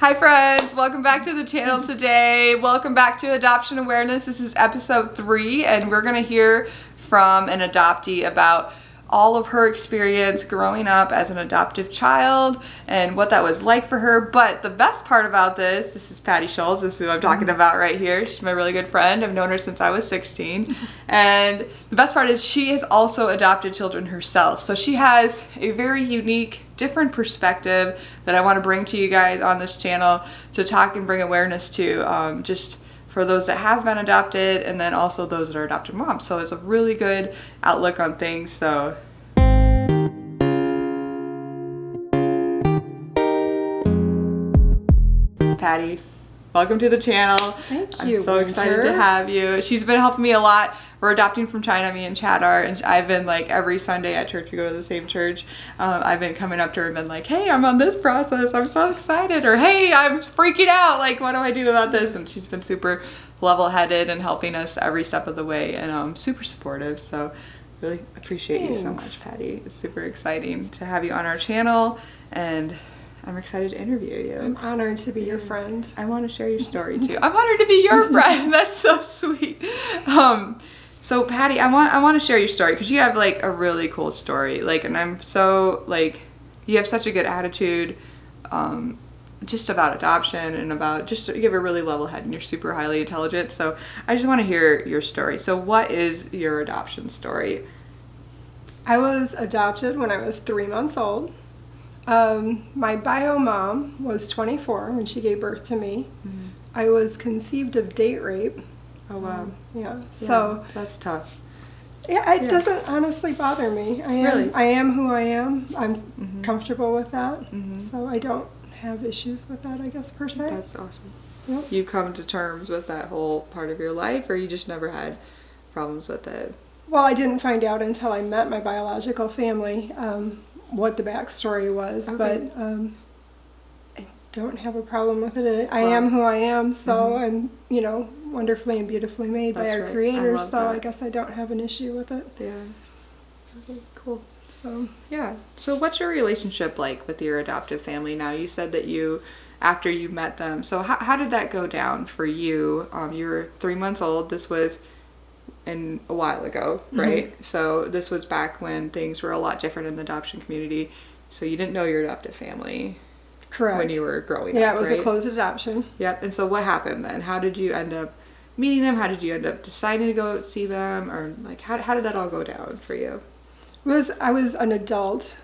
Hi friends, welcome back to the channel today. Welcome back to Adoption Awareness. This is episode 3 and we're going to hear from an adoptee about all of her experience growing up as an adoptive child and what that was like for her. But the best part about this is Patty Schultz. This is who I'm talking about right here. She's my really good friend. I've known her since I was 16. And the best part is she has also adopted children herself. So she has a very unique, different perspective that I want to bring to you guys on this channel to talk and bring awareness to, just for those that have been adopted and then also those that are adopted moms. So it's a really good outlook on things. So Patty, welcome to the channel. Thank you. I'm so excited to have you. She's been helping me a lot. We're adopting from China, me and Chad are, and I've been like every Sunday at church, we go to the same church. I've been coming up to her and been like, hey, I'm on this process, I'm so excited, or hey, I'm freaking out, like what do I do about this? And she's been super level-headed and helping us every step of the way, and super supportive. So really appreciate you so much, Patty. It's super exciting to have you on our channel, and I'm excited to interview you. I'm honored to be your friend. I want to share your story too. I'm honored to be your friend. That's so sweet. So Patty, I want to share your story because you have like a really cool story. Like, and I'm so like, you have such a good attitude, just about adoption and about just, you have a really level head and you're super highly intelligent. So I just want to hear your story. So what is your adoption story? I was adopted when I was 3 months old. My bio mom was 24 when she gave birth to me. Mm-hmm. I was conceived of date rape. Oh wow. Yeah. So that's tough. Yeah, it doesn't honestly bother me. I am who I am. I'm comfortable with that. Mm-hmm. So I don't have issues with that, I guess, per se. That's awesome. Yep. You come to terms with that whole part of your life, or you just never had problems with it? Well, I didn't find out until I met my biological family what the backstory was, but I don't have a problem with it. I am who I am, so I'm, wonderfully and beautifully made by our Creator, so I guess I don't have an issue with it. Yeah. Okay, cool. So, yeah. So what's your relationship like with your adoptive family now? You said that after you met them, so how did that go down for you? You're 3 months old. This was a while ago, right? Mm-hmm. So this was back when things were a lot different in the adoption community. So you didn't know your adoptive family. Correct. When you were growing up, yeah, it was right? a closed adoption. Yep. And so what happened then? How did you end up meeting them? How did you end up deciding to go see them? Or like, how did that all go down for you? I was an adult.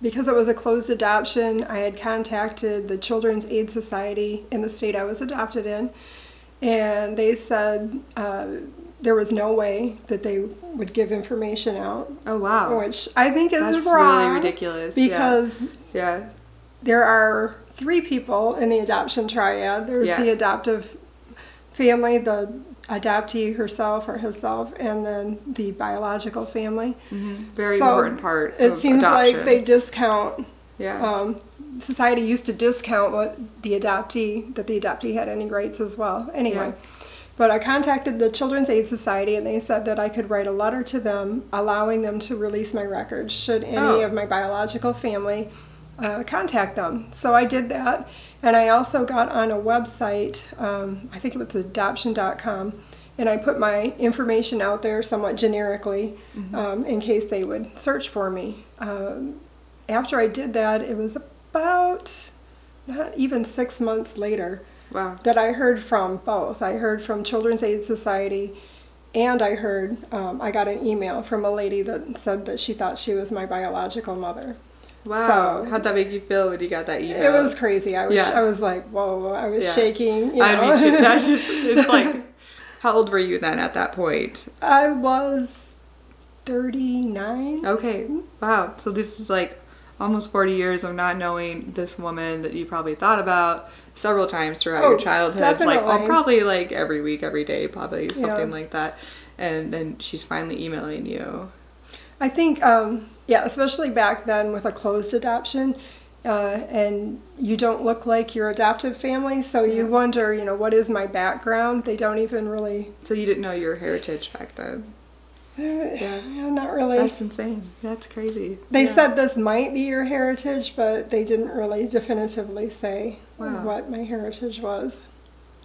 Because it was a closed adoption, I had contacted the Children's Aid Society in the state I was adopted in, and they said there was no way that they would give information out. Oh wow. Which I think is That's wrong. Really ridiculous. Because yeah. There are 3 people in the adoption triad. There's the adoptive family, the adoptee herself or himself, and then the biological family. Mm-hmm. Very important part of it seems adoption. like they discount. Yeah. Society used to discount that the adoptee had any rights as well. Anyway. Yeah. But I contacted the Children's Aid Society, and they said that I could write a letter to them allowing them to release my records should any of my biological family contact them. So I did that, and I also got on a website, I think it was adoption.com, and I put my information out there somewhat generically in case they would search for me. After I did that, it was about not even 6 months later that I heard from both. I heard from Children's Aid Society, and I heard, I got an email from a lady that said that she thought she was my biological mother. Wow. So, how'd that make you feel when you got that email? It was crazy. I was like, whoa, I was shaking. You know? I mean, that's just, it's like, how old were you then at that point? I was 39. Okay. Wow. So this is like almost 40 years of not knowing this woman that you probably thought about several times throughout your childhood. Definitely. Like, probably like every week, every day, probably something like that. And then she's finally emailing you. I think, especially back then with a closed adoption, and you don't look like your adoptive family, so you wonder, what is my background? They don't even really... So you didn't know your heritage back then? Yeah, not really. That's insane. That's crazy. They said this might be your heritage, but they didn't really definitively say what my heritage was.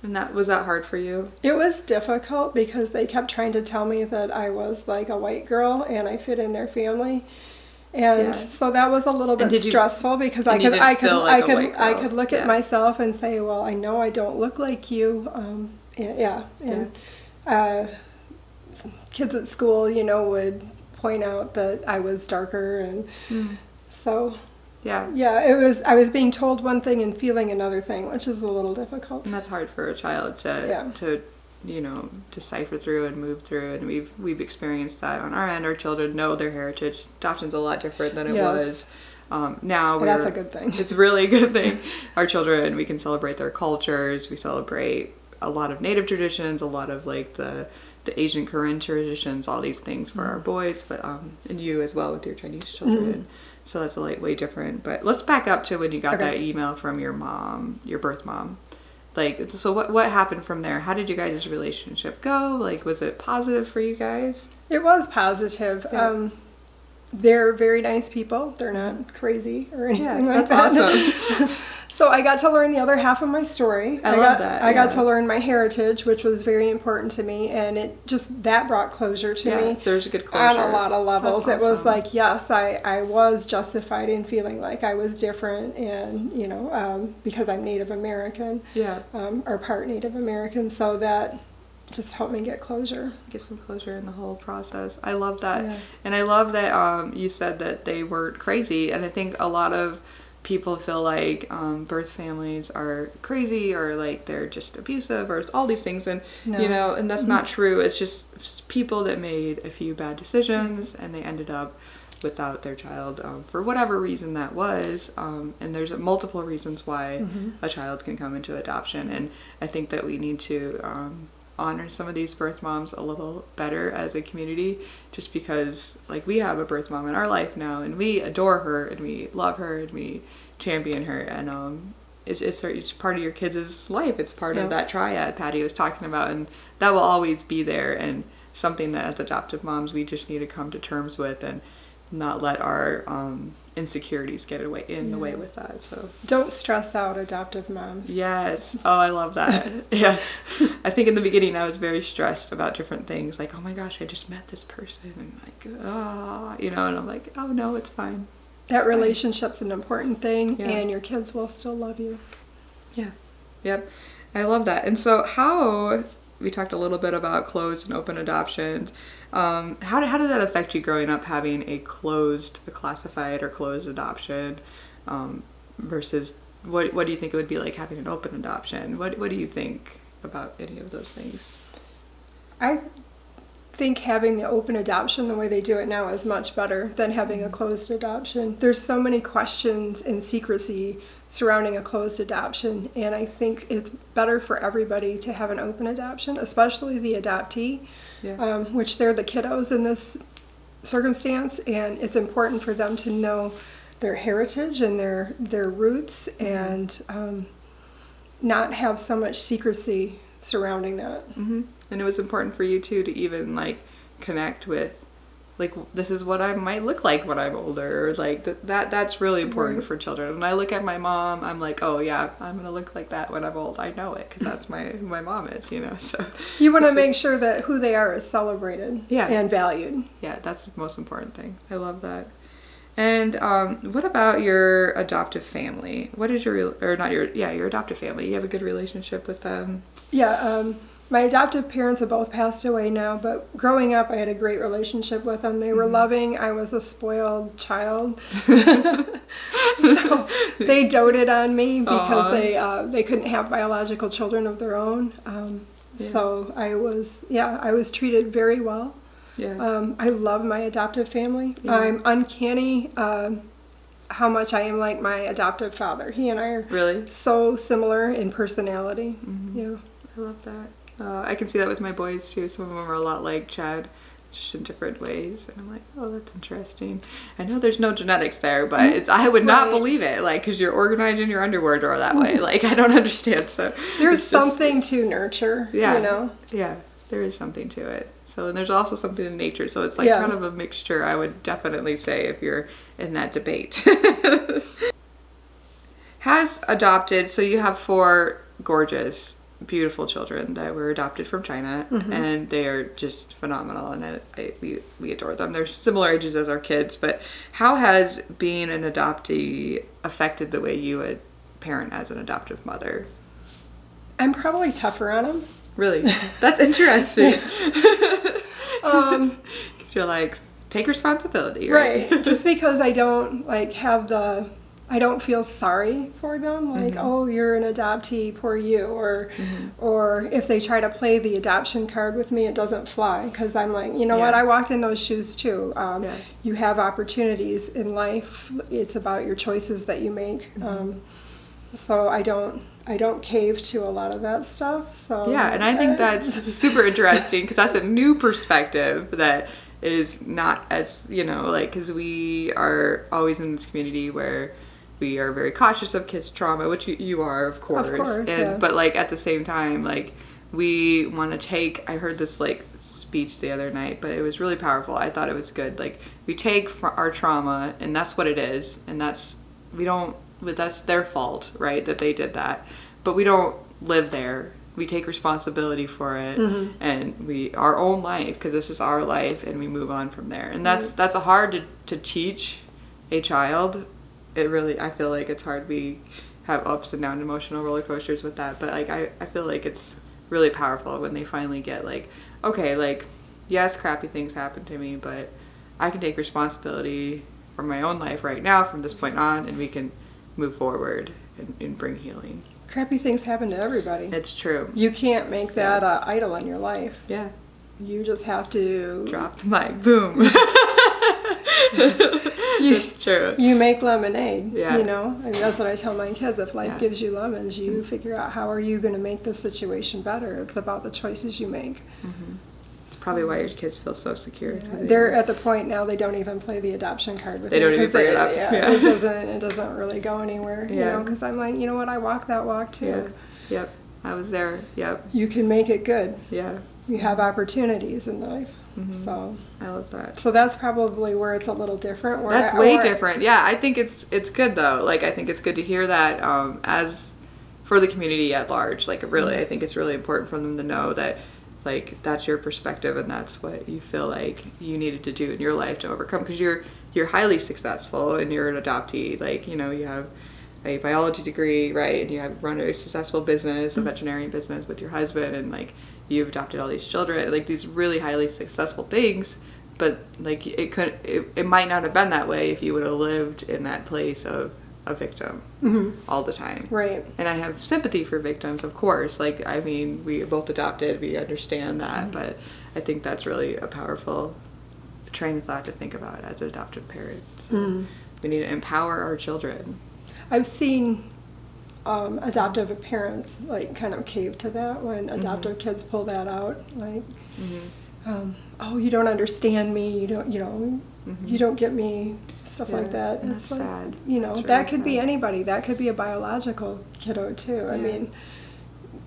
And was that hard for you? It was difficult because they kept trying to tell me that I was like a white girl and I fit in their family. And so that was a little bit stressful because I could look at myself and say, well, I know I don't look like you. Kids at school, would point out that I was darker, and so I was being told one thing and feeling another thing, which is a little difficult. And that's hard for a child to decipher through and move through, and we've experienced that on our end. Our children know their heritage. Adoption's a lot different than it was. Now that's a good thing. It's really a good thing. Our children, we can celebrate their cultures. We celebrate a lot of Native traditions, a lot of like the Asian Korean traditions, all these things for our boys, but and you as well with your Chinese children. So that's way different. But let's back up to when you got that email from your mom, your birth mom. Like, so what happened from there? How did you guys' relationship go? Like, was it positive for you guys? It was positive. Yeah. They're very nice people. They're not crazy or anything like that. That's awesome. So I got to learn the other half of my story. I love that. I got to learn my heritage, which was very important to me, and that brought closure to me. There's a good closure. On a lot of levels. It was like, yes, I was justified in feeling like I was different, and, because I'm Native American. Yeah. Or part Native American, so that just helped me get closure. Get some closure in the whole process. I love that. Yeah. And I love that you said that they weren't crazy, and I think a lot of people feel like birth families are crazy or like they're just abusive or all these things, and and that's not true. It's just people that made a few bad decisions and they ended up without their child for whatever reason that was, and there's multiple reasons why a child can come into adoption, and I think that we need to honor some of these birth moms a little better as a community, just because like we have a birth mom in our life now and we adore her and we love her and we champion her, and it's part of your kids' life. It's part of that triad Patty was talking about, and that will always be there, and something that as adoptive moms we just need to come to terms with and not let our insecurities get in the way with that. So don't stress out adoptive moms. Yes. Oh, I love that. Yes. I think in the beginning I was very stressed about different things, like, oh my gosh, I just met this person, and like, and I'm like, oh no, it's fine. That relationship's an important thing, and your kids will still love you. Yeah. Yep. I love that. And so we talked a little bit about closed and open adoptions. How did that affect you growing up, having a classified or closed adoption, versus what do you think it would be like having an open adoption? What do you think about any of those things? I think having the open adoption the way they do it now is much better than having a closed adoption. There's so many questions and secrecy surrounding a closed adoption, and I think it's better for everybody to have an open adoption, especially the adoptee, which they're the kiddos in this circumstance, and it's important for them to know their heritage and their roots, and not have so much secrecy surrounding that. Mm-hmm. And it was important for you too to even like connect with, like, this is what I might look like when I'm older, or like that's really important for children. When I look at my mom, I'm like, oh yeah, I'm gonna look like that when I'm old. I know it because that's who my mom is, so you want to make sure that who they are is celebrated and valued. Yeah, that's the most important thing. I love that. And what about your adoptive family? What is your adoptive family? You have a good relationship with them? Yeah, my adoptive parents have both passed away now, but growing up I had a great relationship with them. They were loving. I was a spoiled child. So they doted on me because they couldn't have biological children of their own. So I was treated very well. Yeah. I love my adoptive family. Yeah. I'm uncanny how much I am like my adoptive father. He and I are really so similar in personality. Mm-hmm. Yeah. I love that. I can see that with my boys too. Some of them are a lot like Chad, just in different ways. And I'm like, oh, that's interesting. I know there's no genetics there, but I would not believe it. Like, because you're organized in your underwear drawer that way. Like, I don't understand. So there's something to nurture, Yeah, there is something to it. So, and there's also something in nature. So it's like kind of a mixture, I would definitely say, if you're in that debate. Has adopted, so you have 4 gorgeous, beautiful children that were adopted from China, and they are just phenomenal, and we adore them. They're similar ages as our kids, but how has being an adoptee affected the way you would parent as an adoptive mother? I'm probably tougher on them. Really? That's interesting. You're like, take responsibility, right? Just because I don't I don't feel sorry for them, like, oh, you're an adoptee, poor you, or if they try to play the adoption card with me, it doesn't fly, because I'm like, you know what, I walked in those shoes too. You have opportunities in life. It's about your choices that you make. So I don't cave to a lot of that stuff. So yeah, and I think that's super interesting, because that's a new perspective that is not as, like, because we are always in this community where we are very cautious of kids' trauma, which you are, of course. But like at the same time, like, we want to take, I heard this like speech the other night, but it was really powerful. I thought it was good. Like, we take our trauma, and that's what it is, and that's their fault, right, that they did that, but we don't live there. We take responsibility for it, and our own life, because this is our life, and we move on from there. And that's hard to teach a child. It really, I feel like it's hard. We have ups and down emotional roller coasters with that, but like I feel like it's really powerful when they finally get like, okay, like, yes, crappy things happen to me, but I can take responsibility for my own life right now from this point on, and we can move forward and bring healing. Crappy things happen to everybody. It's true. You can't make that idol in your life. Yeah. You just have to drop the mic. Boom. It's true. You make lemonade. Yeah. And that's what I tell my kids. If life gives you lemons, you figure out how are you going to make this situation better. It's about the choices you make. It's probably why your kids feel so secure. Yeah. They're at the point now they don't even play the adoption card with me. They don't even bring it up. It doesn't really go anywhere. Because I'm like, you know what, I walk that walk too. Yeah. Yep. I was there. Yep. You can make it good. Yeah. You have opportunities in life. So I love that. So that's probably where it's a little different. That's way different. Yeah, I think it's good though. Like, I think it's good to hear that as for the community at large. Like, really, I think it's really important for them to know that, like, that's your perspective and that's what you feel like you needed to do in your life to overcome, because you're highly successful and you're an adoptee. Like, you have a biology degree, right, and you have run a successful business, a veterinarian business with your husband, and like, you've adopted all these children, like these really highly successful things, but like it might not have been that way if you would have lived in that place of a victim all the time. Right. And I have sympathy for victims, of course. Like, I mean, we both adopted, we understand that, but I think that's really a powerful train of thought to think about as an adoptive parent. So we need to empower our children. I've seen adoptive parents like kind of cave to that when adoptive kids pull that out, like, oh, you don't understand me, you don't get me, stuff like that. And that's like, sad. That really could be anybody. That could be a biological kiddo too. I mean,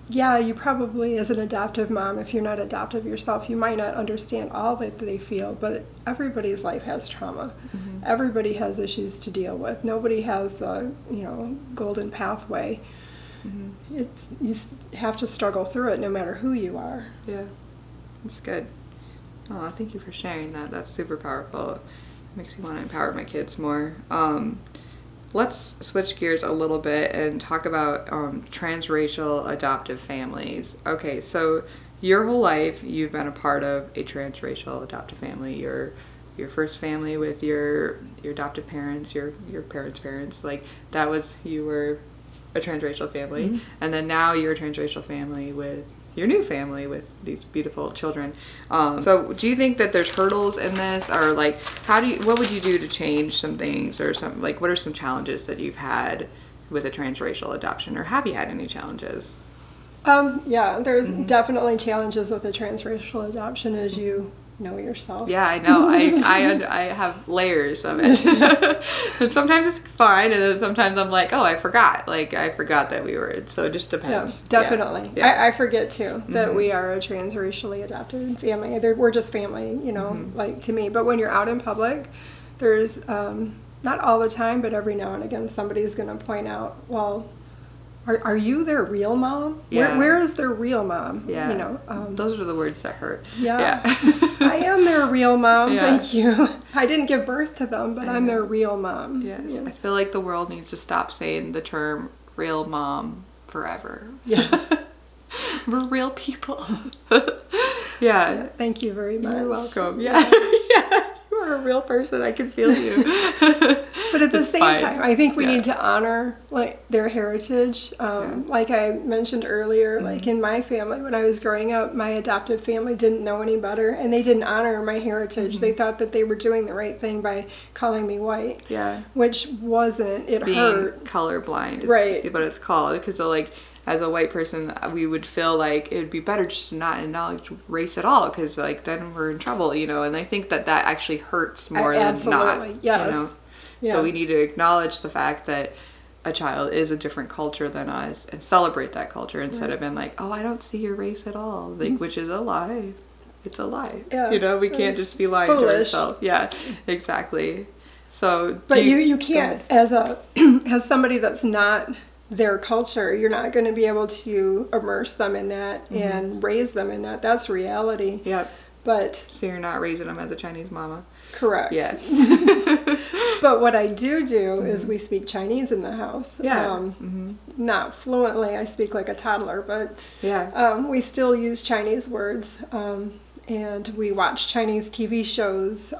you probably, as an adoptive mom, if you're not adoptive yourself, you might not understand all that they feel, but everybody's life has trauma. Everybody has issues to deal with. Nobody has the, golden pathway. You have to struggle through it no matter who you are. Yeah, that's good. Oh, thank you for sharing that. That's super powerful. It makes me want to empower my kids more. Let's switch gears a little bit and talk about transracial adoptive families. Okay, so your whole life you've been a part of a transracial adoptive family. Your first family with your adoptive parents, your parents' parents, like that was, you were a transracial family, and then now you're a transracial family with your new family with these beautiful children. So do you think that there's hurdles in this, or like what would you do to change some things, or some, like, what are some challenges that you've had with a transracial adoption, or have you had any challenges? There's definitely challenges with a transracial adoption, as you know yourself. Yeah, I know. I have layers of it. And sometimes it's fine, and then sometimes I'm like, oh, I forgot. Like, I forgot that we were. So it just depends. Yeah, definitely. Yeah. I forget, too, that we are a transracially adopted family. We're just family, like, to me. But when you're out in public, there's, not all the time, but every now and again, somebody's going to point out, well, are you their real mom? Yeah. Where is their real mom? Yeah. Those are the words that hurt. Yeah. I am their real mom. Yeah. Thank you. I didn't give birth to them, but I'm their real mom. Yes. Yeah. I feel like the world needs to stop saying the term real mom forever. Yeah. We're real people. Yeah. Thank you very much. You're welcome. Yeah. Yeah. You are a real person. I can feel you. But at the It's same fine. time, I think we need to honor like their heritage. Like I mentioned earlier, like in my family, when I was growing up, my adoptive family didn't know any better, and they didn't honor my heritage. They thought that they were doing the right thing by calling me white. Yeah. Which wasn't. It Being hurt. colorblind. Right. But it's called. Because so, like, as a white person, we would feel like it would be better just to not acknowledge race at all, because like then we're in trouble, and I think that actually hurts more than Absolutely. not. Yes. Yeah. So we need to acknowledge the fact that a child is a different culture than us and celebrate that culture instead of being like, oh, I don't see your race at all, like, which is a lie. It's a lie. Yeah. We can't just be lying to ourselves. Yeah, exactly. So, But you can't, as as somebody that's not their culture, you're not going to be able to immerse them in that and raise them in that. That's reality. Yep. But So you're not raising them as a Chinese mama. correct. Yes. But what I do is we speak Chinese in the house. Yeah. Not fluently. I speak like a toddler, but Yeah. we still use Chinese words. And we watch Chinese TV shows,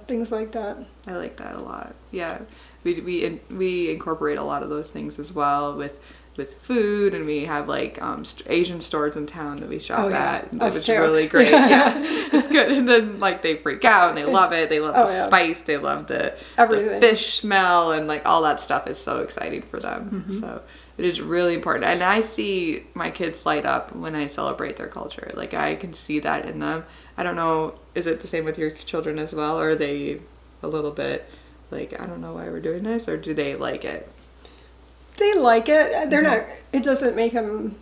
things like that. I like that a lot. Yeah, we incorporate a lot of those things as well with food, and we have like Asian stores in town that we shop at. Us It's too. really great. Yeah, it's good. And then like they freak out and they love it. They love the spice. They love the fish smell, and like all that stuff is so exciting for them. So it is really important. And I see my kids light up when I celebrate their culture. Like I can see that in them. I don't know, is it the same with your children as well, or are they a little bit like, I don't know why we're doing this, or do they like it? They like it. They're not, it doesn't make them,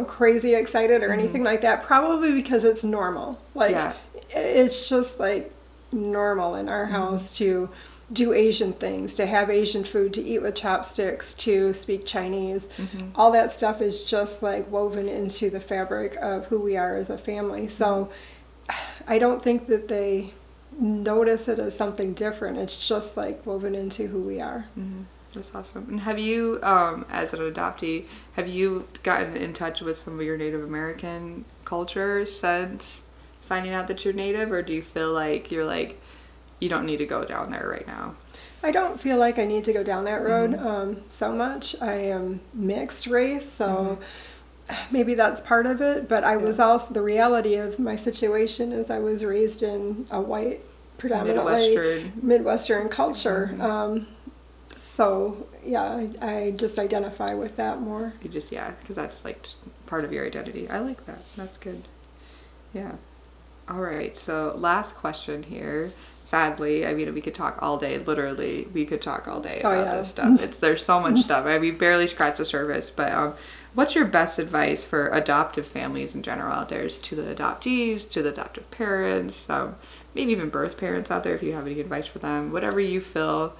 crazy excited or anything like that. Probably because it's normal. Like, it's just like normal in our house to do Asian things, to have Asian food, to eat with chopsticks, to speak Chinese. All that stuff is just like woven into the fabric of who we are as a family. So I don't think that they notice it as something different. It's just like woven into who we are. That's awesome. And have you, as an adoptee, have you gotten in touch with some of your Native American culture since finding out that you're Native, or do you feel like you're like, you don't need to go down there right now? I don't feel like I need to go down that road so much. I am mixed race, so maybe that's part of it. But I was also, the reality of my situation is I was raised in a white, predominantly Midwestern culture. So, yeah, I just identify with that more. You just, because that's like part of your identity. I like that. That's good. Yeah. All right. So last question here. Sadly, I mean, we could talk all day. Literally, we could talk all day about this stuff. There's so much stuff. I mean, barely scratched the surface. But what's your best advice for adoptive families in general out there? To the adoptees, to the adoptive parents, maybe even birth parents out there, if you have any advice for them. Whatever you feel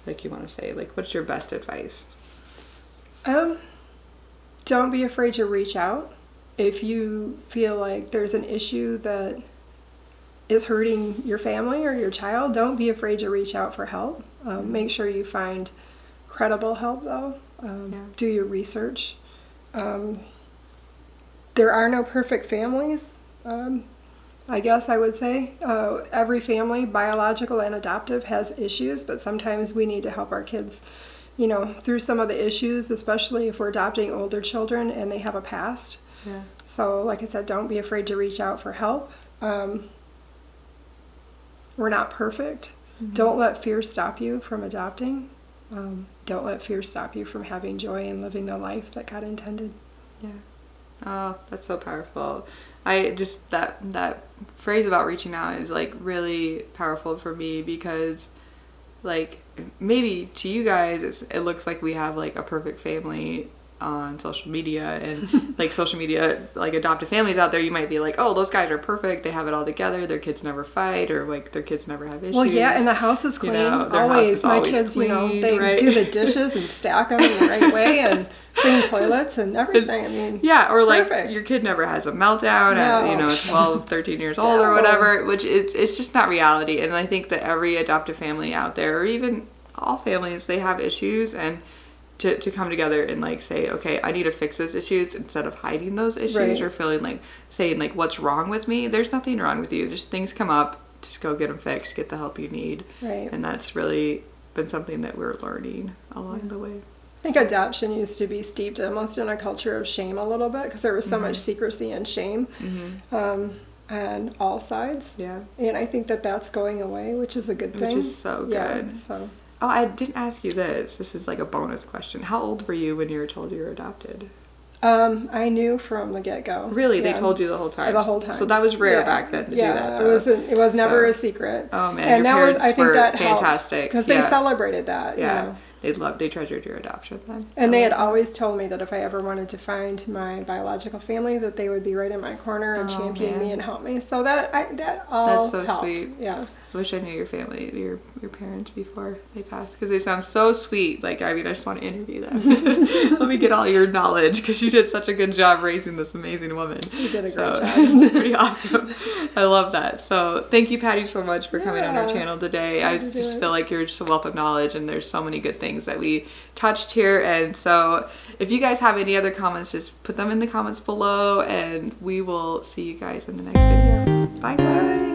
like you want to say. Like, what's your best advice? Don't be afraid to reach out. If you feel like there's an issue that is hurting your family or your child, don't be afraid to reach out for help. Make sure you find credible help, though. Do your research. There are no perfect families, I guess I would say. Every family, biological and adoptive, has issues, but sometimes we need to help our kids, through some of the issues, especially if we're adopting older children and they have a past. Yeah. So, like I said, don't be afraid to reach out for help. We're not perfect. Don't let fear stop you from adopting. Don't let fear stop you from having joy and living the life that God intended. Yeah. Oh, that's so powerful. I just, that phrase about reaching out is like really powerful for me, because like maybe to you guys it looks like we have like a perfect family on social media, and like social media, like adoptive families out there, you might be like, oh, those guys are perfect, they have it all together, their kids never fight, or like their kids never have issues. Well, yeah, and the house is clean. You know, always. My always kids, clean, you know, they right? do the dishes and stack them in the right way, and clean toilets and everything. I mean, yeah, or like perfect. your kid never has a meltdown at, you know, 12, 13 years old or whatever, which it's just not reality. And I think that every adoptive family out there, or even all families, they have issues, and to come together and like say, okay, I need to fix those issues, instead of hiding those issues, right. or feeling like saying like, what's wrong with me? There's nothing wrong with you. Just things come up, just go get them fixed, get the help you need. Right. And that's really been something that we're learning along the way. I think adoption used to be steeped almost in a culture of shame a little bit, because there was so much secrecy and shame on all sides. Yeah. And I think that that's going away, which is a good thing. Which is so good. Yeah, so. Oh, I didn't ask you this. This is like a bonus question. How old were you when you were told you were adopted? I knew from the get-go. Really? They told you the whole time? The whole time. So that was rare back then to do that, though. It was never a secret. Oh, man. And your that was, parents I think were that fantastic. Because they celebrated that, you know. They treasured your adoption then. And they had always told me that if I ever wanted to find my biological family, that they would be right in my corner and champion me and help me. So that all That's so helped. sweet. Yeah. I wish I knew your family, your parents before they passed, because they sound so sweet. Like, I mean, I just want to interview them. Let me get all your knowledge, because you did such a good job raising this amazing woman. You did a great job. It's pretty awesome. I love that. So thank you, Patty, so much for coming on our channel today. I just feel like you're just a wealth of knowledge, and there's so many good things that we touched here. And so if you guys have any other comments, just put them in the comments below, and we will see you guys in the next video. Bye, guys.